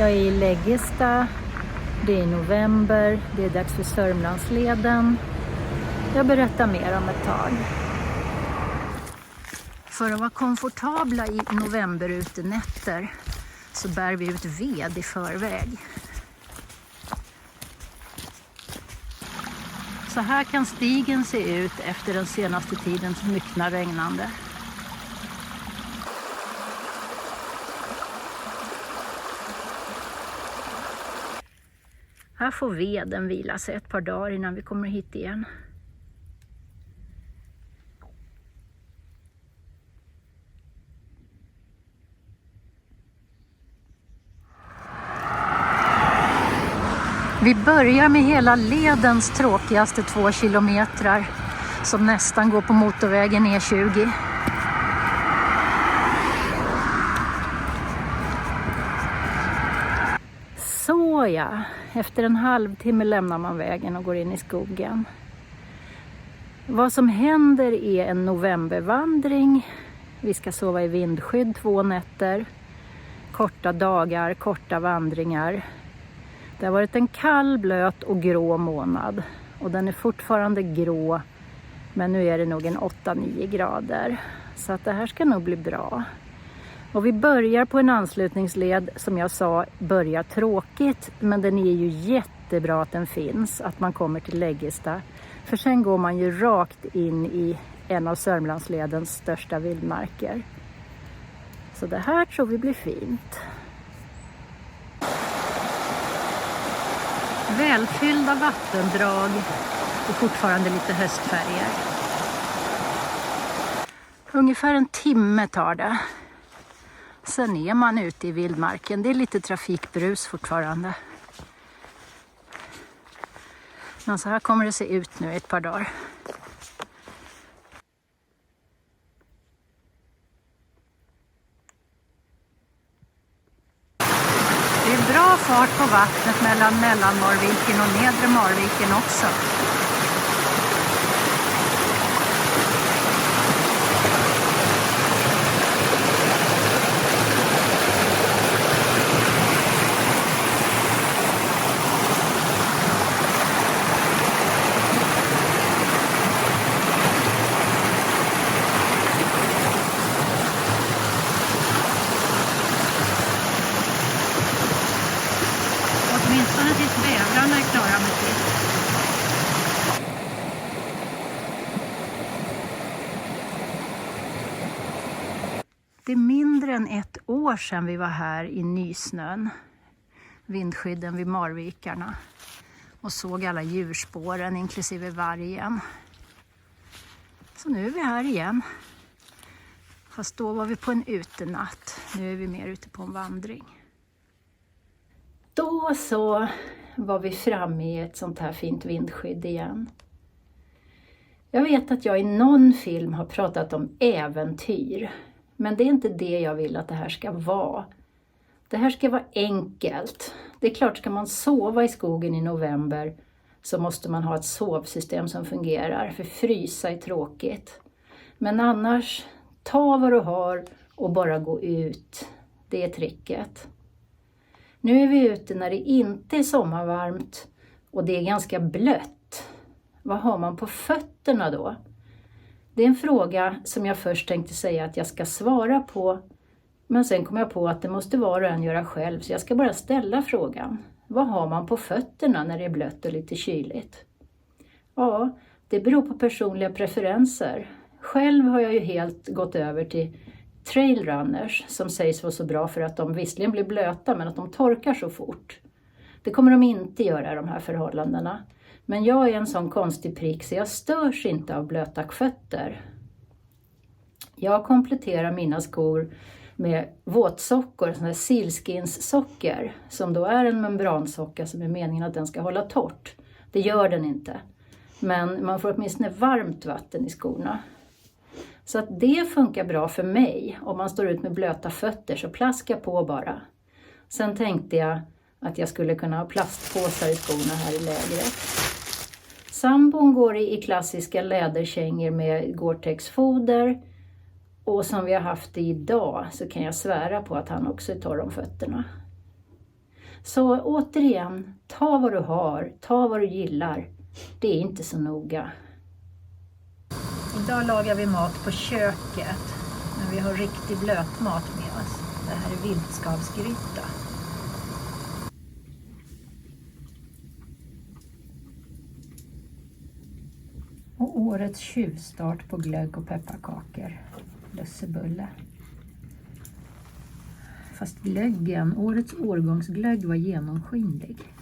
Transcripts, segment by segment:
Jag är i Läggesta, det är november, det är dags för Sörmlandsleden. Jag berättar mer om ett tag. För att vara komfortabla i novemberutenätter så bär vi ut ved i förväg. Så här kan stigen se ut efter den senaste tidens myckna regnande. Här får veden vila sig ett par dagar innan vi kommer hit igen. Vi börjar med hela ledens tråkigaste 2 kilometrar som nästan går på motorvägen E20. Så ja, efter en halvtimme lämnar man vägen och går in i skogen. Vad som händer är en novembervandring. Vi ska sova i vindskydd 2 nätter. Korta dagar, korta vandringar. Det har varit en kall, blöt och grå månad. Och den är fortfarande grå. Men nu är det nog en 8-9 grader. Så att det här ska nog bli bra. Och vi börjar på en anslutningsled som jag sa börjar tråkigt. Men den är ju jättebra att den finns. Att man kommer till Läggesta. För sen går man ju rakt in i en av Sörmlandsledens största vildmarker. Så det här tror vi blir fint. Välfyllda vattendrag och fortfarande lite höstfärger. Ungefär en timme tar det. Sen är man ute i vildmarken. Det är lite trafikbrus fortfarande. Men så här kommer det se ut nu ett par dagar. Det är bra fart på vattnet mellan Mellanmarviken och Nedre Marviken också. Åtminstone tills bävrarna är klara med sitt. Det är mindre än 1 år sedan vi var här i nysnön, vindskydden vid Marvikarna, och såg alla djurspåren inklusive vargen. Så nu är vi här igen. Fast då var vi på en utenatt. Nu är vi mer ute på en vandring. Då så var vi framme i ett sånt här fint vindskydd igen. Jag vet att jag i någon film har pratat om äventyr. Men det är inte det jag vill att det här ska vara. Det här ska vara enkelt. Det är klart, ska man sova i skogen i november så måste man ha ett sovsystem som fungerar. För frysa är tråkigt. Men annars, ta vad du har och bara gå ut. Det är tricket. Nu är vi ute när det inte är sommarvarmt och det är ganska blött. Vad har man på fötterna då? Det är en fråga som jag först tänkte säga att jag ska svara på. Men sen kom jag på att det måste var och en göra själv, så jag ska bara ställa frågan. Vad har man på fötterna när det är blött och lite kyligt? Ja, det beror på personliga preferenser. Själv har jag ju helt gått över till trailrunners som sägs vara så bra för att de visserligen blir blöta men att de torkar så fort. Det kommer de inte göra i de här förhållandena. Men jag är en sån konstig prick så jag störs inte av blöta fötter. Jag kompletterar mina skor med våtsockor, sådana här sealskins-socker, som då är en membransocka som är meningen att den ska hålla torrt. Det gör den inte. Men man får åtminstone varmt vatten i skorna. Så att det funkar bra för mig. Om man står ut med blöta fötter så plaska på bara. Sen tänkte jag att jag skulle kunna ha plastpåsar i skorna här i lägret. Sambon går i klassiska läderkängor med Gore-Tex-foder. Och som vi har haft det idag så kan jag svära på att han också är torr om fötterna. Så återigen, ta vad du har, ta vad du gillar. Det är inte så noga. Idag lagar vi mat på köket, men vi har riktig blötmat med oss. Det här är viltskavsgryta. Och årets tjuvstart på glögg och pepparkakor, lussebulle. Fast glöggen, årets årgångsglögg var genomskinlig.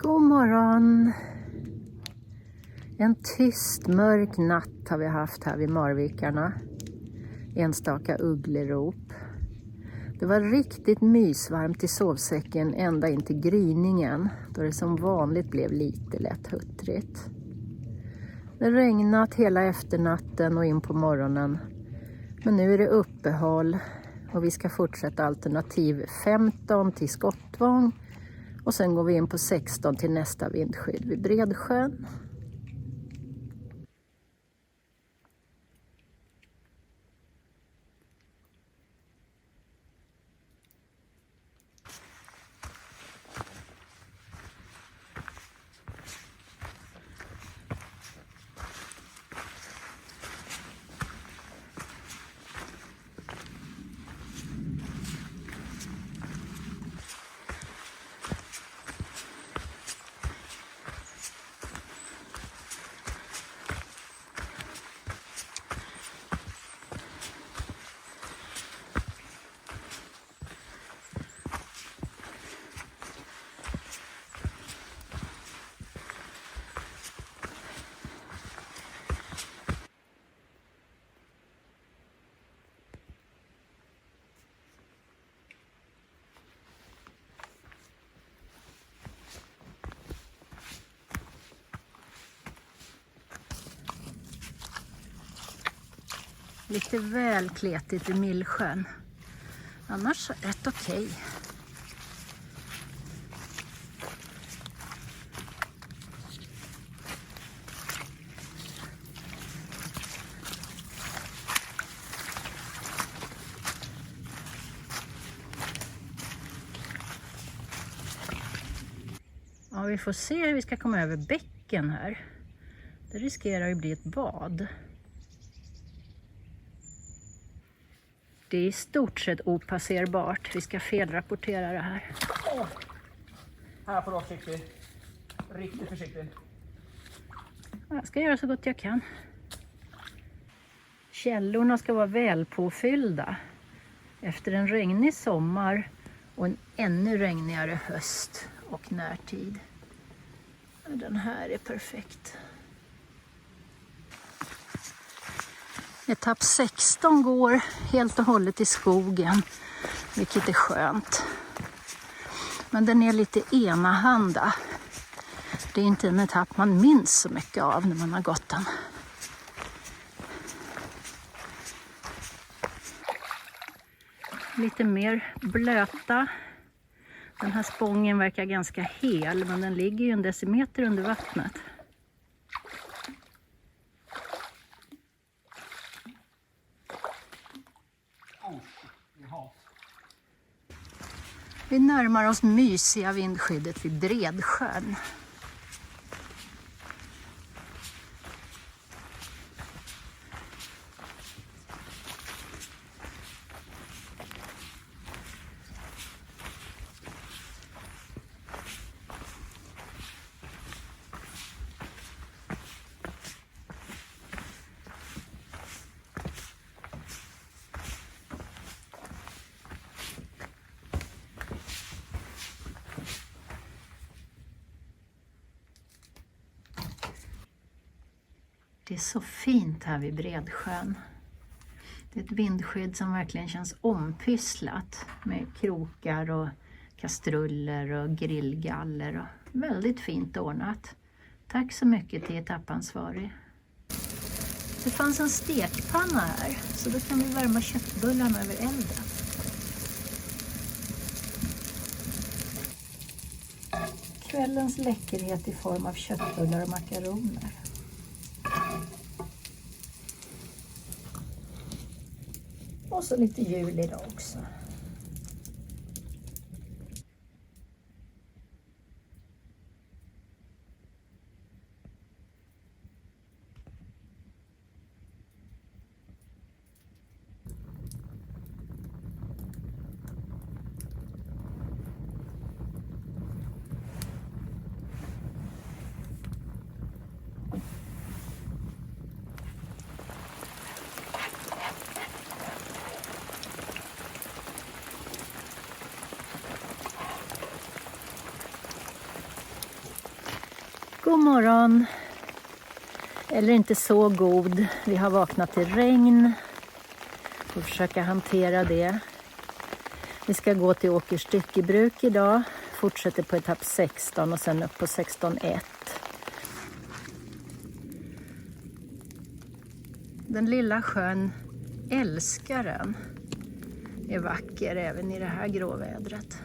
God morgon! En tyst mörk natt har vi haft här vid Marvikarna. Enstaka ugglerop. Det var riktigt mysvarmt i sovsäcken ända in till gryningen, då det som vanligt blev lite lätt huttrigt. Det regnat hela efternatten och in på morgonen. Men nu är det uppehåll och vi ska fortsätta alternativ 15 till Skottvång. Och sen går vi in på 16 till nästa vindskydd vid Bredsjön. Lite väl kletigt i Millsjön. Annars rätt okej. Ja, vi får se hur vi ska komma över bäcken här. Det riskerar ju bli ett bad. Det är i stort sett opasserbart. Vi ska felrapportera det här. Här får du vara försiktig. Riktigt försiktig. Jag ska göra så gott jag kan. Källorna ska vara välpåfyllda. Efter en regnig sommar och en ännu regnigare höst och närtid. Den här är perfekt. Etapp 16 går helt och hållet i skogen, vilket är skönt. Men den är lite enahanda. Det är inte en etapp man minns så mycket av när man har gått den. Lite mer blöta. Den här spången verkar ganska hel, men den ligger ju en decimeter under vattnet. Vi närmar oss mysiga vindskyddet vid Bredsjön. Det är så fint här vid Bredsjön. Det är ett vindskydd som verkligen känns ompysslat med krokar och kastruller och grillgaller och väldigt fint ordnat. Tack så mycket till etappansvarig. Det fanns en stekpanna här, så då kan vi värma köttbullarna över elden. Kvällens läckerhet i form av köttbullar och makaroner. Och så lite jul idag också. God morgon, eller inte så god. Vi har vaknat till regn och försöka hantera det. Vi ska gå till Åkers styckebruk idag, fortsätter på etapp 16 och sen upp på 16.1. Den lilla sjön Älskaren är vacker även i det här gråvädret.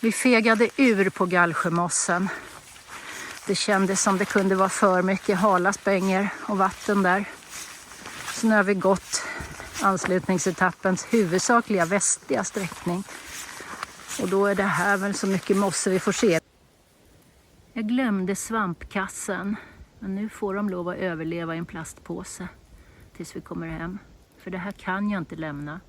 Vi fegade ur på Gallsjömossen. Det kändes som det kunde vara för mycket halaspänger och vatten där. Så nu har vi gått anslutningsetappens huvudsakliga västliga sträckning. Och då är det här väl så mycket mosse vi får se. Jag glömde svampkassen. Men nu får de lov att överleva i en plastpåse tills vi kommer hem. För det här kan jag inte lämna.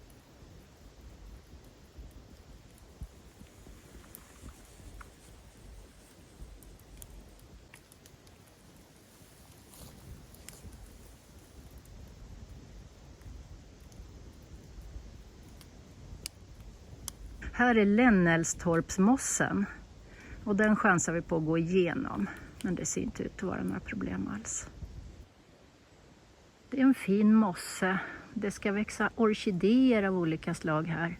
Här är Lennelstorpsmossen och den chansar vi på att gå igenom, men det ser inte ut att vara några problem alls. Det är en fin mosse, det ska växa orkidéer av olika slag här,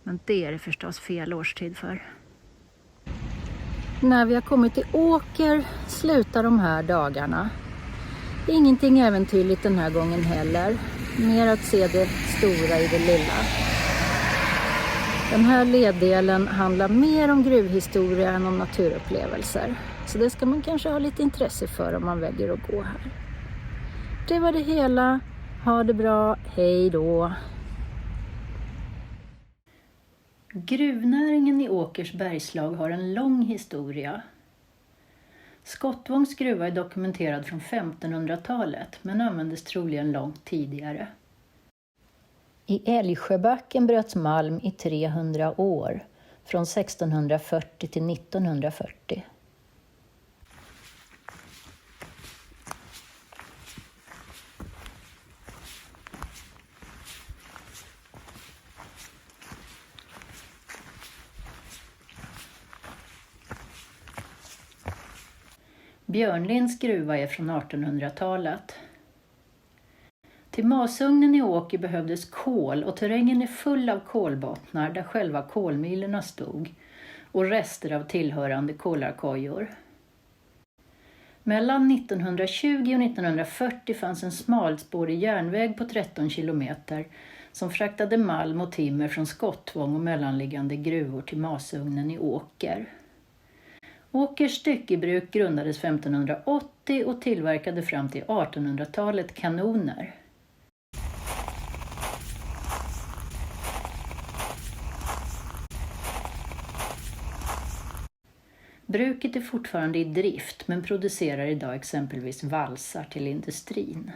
men det är det förstås fel årstid för. När vi har kommit till Åker slutar de här dagarna. Ingenting äventyrligt den här gången heller, mer att se det stora i det lilla. Den här leddelen handlar mer om gruvhistoria än om naturupplevelser. Så det ska man kanske ha lite intresse för om man väljer att gå här. Det var det hela. Ha det bra. Hej då. Gruvnäringen i Åkers bergslag har en lång historia. Skottvångs gruva är dokumenterad från 1500-talet men användes troligen långt tidigare. I Älgsjöbacken bröts malm i 300 år, från 1640 till 1940. Björnlinds gruva är från 1800-talet. Till masugnen i Åker behövdes kol och terrängen är full av kolbottnar där själva kolmilerna stod och rester av tillhörande kolarkojor. Mellan 1920 och 1940 fanns en smalspårig järnväg på 13 kilometer som fraktade malm och timmer från Skottvång och mellanliggande gruvor till masugnen i Åker. Åkers styckebruk grundades 1580 och tillverkade fram till 1800-talet kanoner. Bruket är fortfarande i drift men producerar idag exempelvis valsar till industrin.